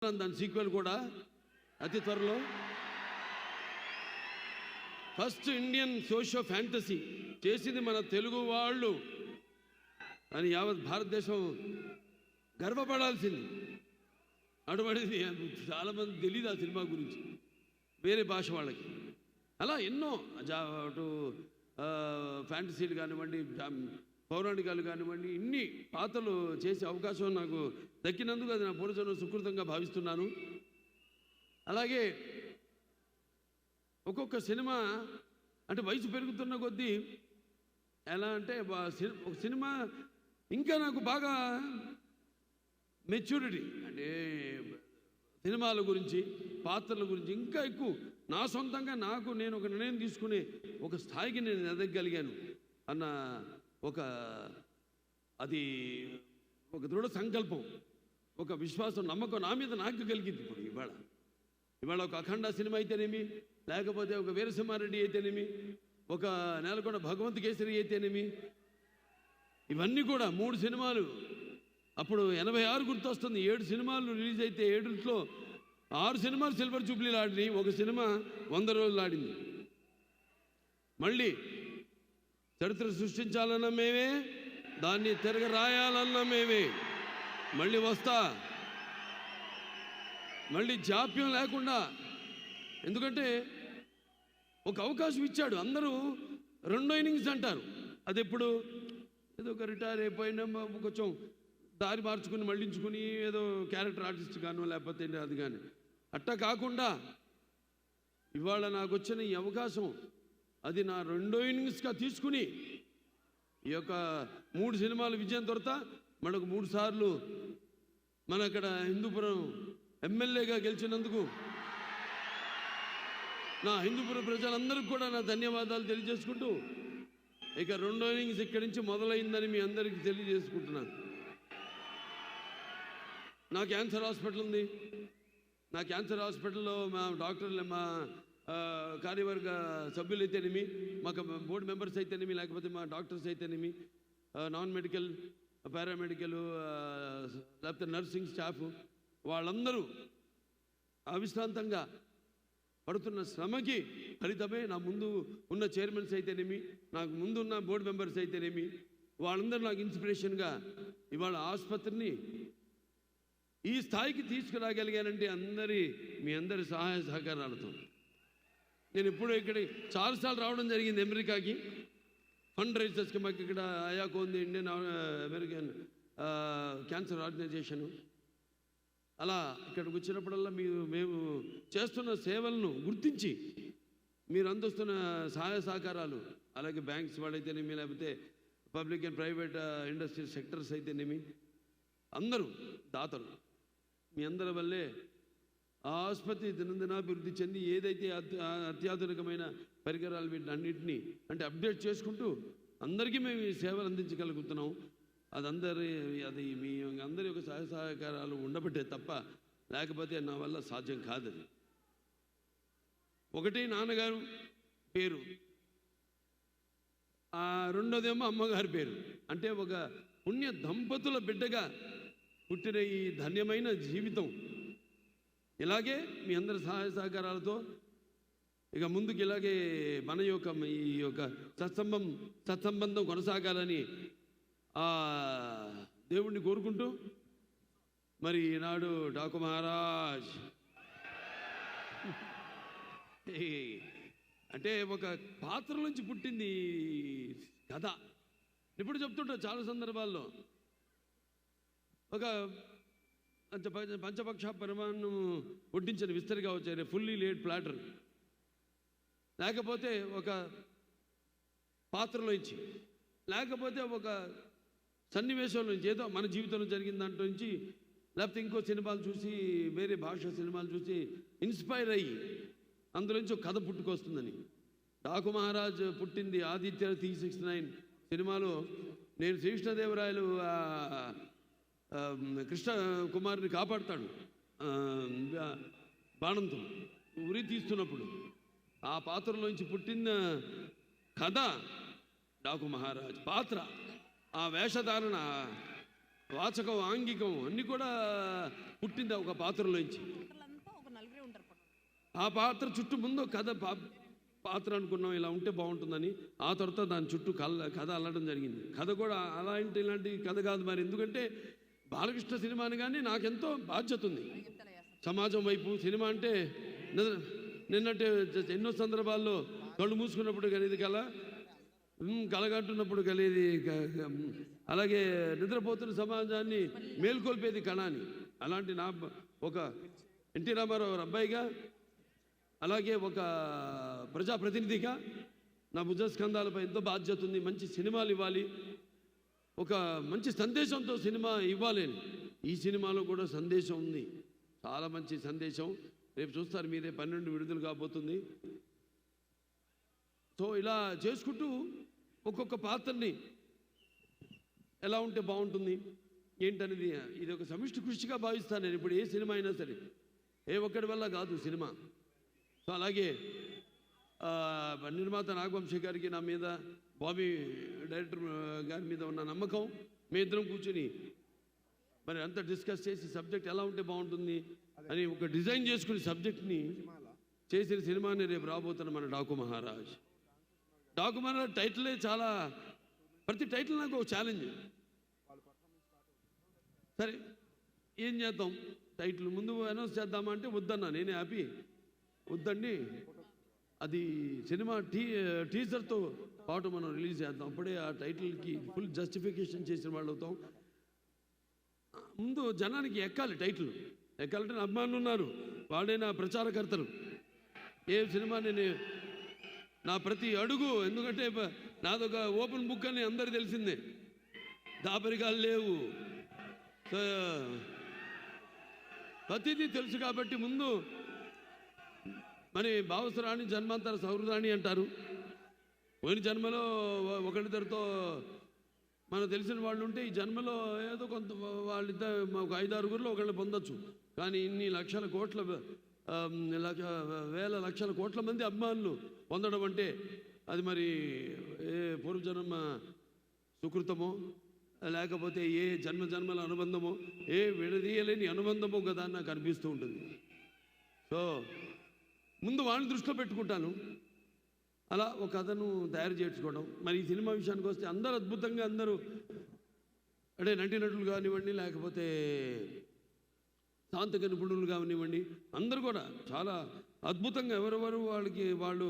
దాని సీక్వెల్ కూడా అతి త్వరలో. ఫస్ట్ ఇండియన్ సోషియో ఫ్యాంటసీ చేసింది మన తెలుగు వాళ్ళు అని యావత్ భారతదేశం గర్వపడాల్సింది. అటువంటిది చాలామంది తెలియదు ఆ సినిమా గురించి, వేరే భాష వాళ్ళకి. అలా ఎన్నో అటు ఫ్యాంటసీలు కానివ్వండి, పౌరాణికాలు కానివ్వండి, ఇన్ని పాత్రలు చేసే అవకాశం నాకు దక్కినందుకు అది నా పూర్వజన్మ సుకృతంగా భావిస్తున్నాను. అలాగే ఒక్కొక్క సినిమా అంటే వయసు పెరుగుతున్న కొద్దీ ఎలా అంటే ఒక సినిమా ఇంకా నాకు బాగా మెచ్యూరిటీ అంటే సినిమాల గురించి, పాత్రల గురించి ఇంకా ఎక్కువ నా సొంతంగా నేను ఒక నిర్ణయం తీసుకునే ఒక స్థాయికి నేను ఎదగగలిగాను అన్న అది ఒక దృఢ సంకల్పం, ఒక విశ్వాసం, నమ్మకం నా మీద నాకు కలిగింది. ఇప్పుడు ఇవాళ ఒక అఖండ సినిమా అయితేనేమి, లేకపోతే ఒక వీరసింహారెడ్డి అయితేనేమి, ఒక నేలకొండ భగవంత్ కేసరి అయితేనేమి, ఇవన్నీ కూడా 3 సినిమాలు. అప్పుడు 86 గుర్తొస్తుంది. 7 సినిమాలు రిలీజ్ అయితే 7లో 6 సినిమాలు సిల్వర్ జూబ్లీలు ఆడినాయి, ఒక సినిమా 100 రోజులు ఆడింది. మళ్ళీ చరిత్ర సృష్టించాలన్న మేమే, దాన్ని తిరగ రాయాలన్న మేమే. మళ్ళీ వస్తా, మళ్ళీ జాప్యం లేకుండా. ఎందుకంటే ఒక అవకాశం ఇచ్చాడు. అందరూ 2 ఇన్నింగ్స్ అంటారు. అది ఎప్పుడు ఏదో ఒక రిటైర్ అయిపోయినా కొంచెం దారి మార్చుకుని మళ్ళించుకుని ఏదో క్యారెక్టర్ ఆర్టిస్ట్ గాను లేకపోతే అది కానీ అట్టా కాకుండా ఇవాళ నాకు వచ్చిన ఈ అవకాశం అది నా 2 ఇన్నింగ్స్గా తీసుకుని ఈ యొక్క 3 సినిమాలు విజయం దొరత మనకు 3 సార్లు మన అక్కడ హిందూపురం ఎమ్మెల్యేగా గెలిచినందుకు నా హిందూపురం ప్రజలందరికీ కూడా నా ధన్యవాదాలు తెలియజేసుకుంటూ ఇక 2 ఇన్నింగ్స్ ఇక్కడి నుంచి మొదలైందని మీ అందరికీ తెలియజేసుకుంటున్నాను. నా క్యాన్సర్ హాస్పిటల్ ఉంది. నా క్యాన్సర్ హాస్పిటల్లో మా డాక్టర్లు, మా కార్యవర్గ సభ్యులు అయితేనేమి, మాకు బోర్డు మెంబర్స్ అయితేనేమి, లేకపోతే మా డాక్టర్స్ అయితేనేమి, నాన్ మెడికల్, పారామెడికల్, లేకపోతే నర్సింగ్ స్టాఫ్, వాళ్ళందరూ అవిశ్రాంతంగా పడుతున్న శ్రమకి ఫలితమే నా ముందు ఉన్న చైర్మన్స్ అయితేనేమి, నాకు ముందున్న బోర్డు మెంబర్స్ అయితేనేమి, వాళ్ళందరూ నాకు ఇన్స్పిరేషన్గా ఇవాళ ఆసుపత్రిని ఈ స్థాయికి తీసుకురాగలిగానంటే మీ అందరి సహాయ సహకారాలతో. నేను ఇప్పుడు ఇక్కడికి చాలాసార్లు రావడం జరిగింది అమెరికాకి ఫండ్ రైజర్స్కి. మాకు ఇక్కడ అయాకో ఉంది, ఇండియన్ అమెరికన్ క్యాన్సర్ ఆర్గనైజేషను. అలా ఇక్కడికి వచ్చినప్పుడల్లా మేము చేస్తున్న సేవలను గుర్తించి మీరు అందిస్తున్న సహాయ సహకారాలు, అలాగే బ్యాంక్స్ వాళ్ళైతేనేమి, లేకపోతే public and private industrial sectors అయితేనేమి, అందరూ దాతలు, మీ అందరి వల్లే ఆ ఆసుపత్రి దినదినాభివృద్ధి చెంది ఏదైతే అత్యాధునికమైన పరికరాలు వీటిని అన్నింటినీ అంటే అప్డేట్ చేసుకుంటూ అందరికీ మేము ఈ సేవలు అందించగలుగుతున్నాం. అది మీ అందరి యొక్క సహాయ సహకారాలు ఉండబట్టే తప్ప లేకపోతే నా వల్ల సాధ్యం కాదది. ఒకటి నాన్నగారు పేరు, రెండోదేమో అమ్మగారి పేరు. అంటే ఒక పుణ్య దంపతుల బిడ్డగా పుట్టిన ఈ ధన్యమైన జీవితం ఇలాగే మీ అందరి సహాయ సహకారాలతో ఇక ముందుకు ఇలాగే మన యొక్క ఈ యొక్క సత్సంబంధం కొనసాగాలని ఆ దేవుణ్ణి కోరుకుంటూ మరి ఈనాడు డాకు మహారాజ్ అంటే ఒక పాత్ర నుంచి పుట్టింది కథ. ఇప్పుడు చెప్తుంటా చాలా సందర్భాల్లో ఒక పంచపక్ష పరిమాణం వడ్డించిన విస్తరి కావచ్చు, ఫుల్లీ లేడ్ ప్లాటర్, లేకపోతే ఒక పాత్రలో ఇచ్చి, లేకపోతే ఒక సన్నివేశంలో నుంచి ఏదో మన జీవితంలో జరిగిన దాంట్లో నుంచి, లేకపోతే ఇంకో సినిమాలు చూసి, వేరే భాష సినిమాలు చూసి ఇన్స్పైర్ అయ్యి అందులోంచి ఒక కథ పుట్టుకొస్తుందని. డాకు మహారాజ్ పుట్టింది ఆదిత్య 369 సినిమాలో. నేను శ్రీకృష్ణదేవరాయలు కృష్ణ కుమారుని కాపాడుతాడు బాణంతో ఉరి తీస్తున్నప్పుడు, ఆ పాత్రలోంచి పుట్టిన కథ డాకు మహారాజ్ పాత్ర. ఆ వేషధారణ వాచకం, ఆంగికం అన్నీ కూడా పుట్టింది ఒక పాత్రలోంచి. ఆ పాత్ర చుట్టూ ముందు కథ పాత్ర అనుకున్నాం ఇలా ఉంటే బాగుంటుందని, ఆ తర్వాత దాని చుట్టూ కథ అల్లడం జరిగింది. కథ కూడా ఇలాంటి కథ కాదు మరి, ఎందుకంటే బాలకృష్ణ సినిమాని కానీ నాకెంతో బాధ్యత ఉంది సమాజం వైపు. సినిమా అంటే నిన్నట్టే ఎన్నో సందర్భాల్లో కళ్ళు మూసుకున్నప్పుడు కలిగేది కలగంటున్నప్పుడు కలిగేది, అలాగే నిద్రపోతున్న సమాజాన్ని మేల్కొల్పేది కళని. అలాంటి నా ఒక ఎన్టీ రామారావు అబ్బాయిగా, అలాగే ఒక ప్రజాప్రతినిధిగా నా భుజస్కంధాలపై ఎంతో బాధ్యత ఉంది. మంచి సినిమాలు ఇవ్వాలి, ఒక మంచి సందేశంతో సినిమా ఇవ్వాలి. ఈ సినిమాలో కూడా సందేశం ఉంది, చాలా మంచి సందేశం. రేపు చూస్తారు మీరే, 12 విడుదల కాబోతుంది. సో ఇలా చేసుకుంటూ ఒక్కొక్క పాత్రని ఎలా ఉంటే బాగుంటుంది ఏంటనేది, ఇది ఒక సమిష్టి కృషిగా భావిస్తాను నేను. ఇప్పుడు ఏ సినిమా అయినా సరే ఏ ఒక్కడి వల్ల కాదు సినిమా. సో అలాగే నిర్మాత నాగవంశీ గారికి నా మీద, బాబీ డైరెక్టర్ గారి మీద ఉన్న నమ్మకం, మీ ఇద్దరం కూర్చుని మరి అంతా డిస్కస్ చేసి సబ్జెక్ట్ ఎలా ఉంటే బాగుంటుంది అని ఒక డిజైన్ చేసుకుని సబ్జెక్ట్ని చేసిన సినిమాని రేపు రాబోతున్న మన డాకు మహారాజ్. డాకు మహారాజ్ టైటిలే చాలా, ప్రతి టైటిల్ నాకు ఒక ఛాలెంజ్. సరే ఏం చేద్దాం, టైటిల్ ముందు అనౌన్స్ చేద్దామా అంటే వద్దన్నా, నేనే హ్యాపీ వద్దండి, అది సినిమా టీజర్తో పాటు మనం రిలీజ్ చేద్దాం, అప్పుడే ఆ టైటిల్కి ఫుల్ జస్టిఫికేషన్ చేసిన వాళ్ళు అవుతాం. ముందు జనానికి ఎక్కాలి, టైటిల్ ఎక్కాలంటే నా అభిమానులు ఉన్నారు, వాళ్ళే నా ప్రచారకర్తలు. ఏ సినిమా నేను నా ప్రతి అడుగు, ఎందుకంటే నాదొక ఓపెన్ బుక్ అని అందరికీ తెలిసిందే, దాపరికాలు లేవు, ప్రతిదీ తెలుసు. కాబట్టి ముందు మరి భావసరాణి జన్మాంతర సౌహృదాన్ని అంటారు. పోయిన జన్మలో ఒకరిద్దరితో మనకు తెలిసిన వాళ్ళు ఉంటే ఈ జన్మలో ఏదో కొంత వాళ్ళిద్దరు ఒక 5-6 ఒకళ్ళు పొందొచ్చు. కానీ ఇన్ని లక్షల కోట్ల వేల లక్షల కోట్ల మంది అభిమానులు పొందడం అంటే అది మరి ఏ పూర్వజన్మ సుకృతమో లేకపోతే ఏ జన్మల అనుబంధమో, ఏ విడదీయలేని అనుబంధమో కదా నాకు అనిపిస్తూ ఉంటుంది. సో ముందు వాళ్ళని దృష్టిలో పెట్టుకుంటాను, అలా ఒక కథను తయారు చేసుకోవడం. మరి ఈ సినిమా విషయానికి వస్తే అందరూ అద్భుతంగా, అందరూ అంటే నటీనటులు కానివ్వండి, లేకపోతే తాంత్రిక నిపుణులు కానివ్వండి, అందరూ కూడా చాలా అద్భుతంగా ఎవరెవరు వాళ్ళు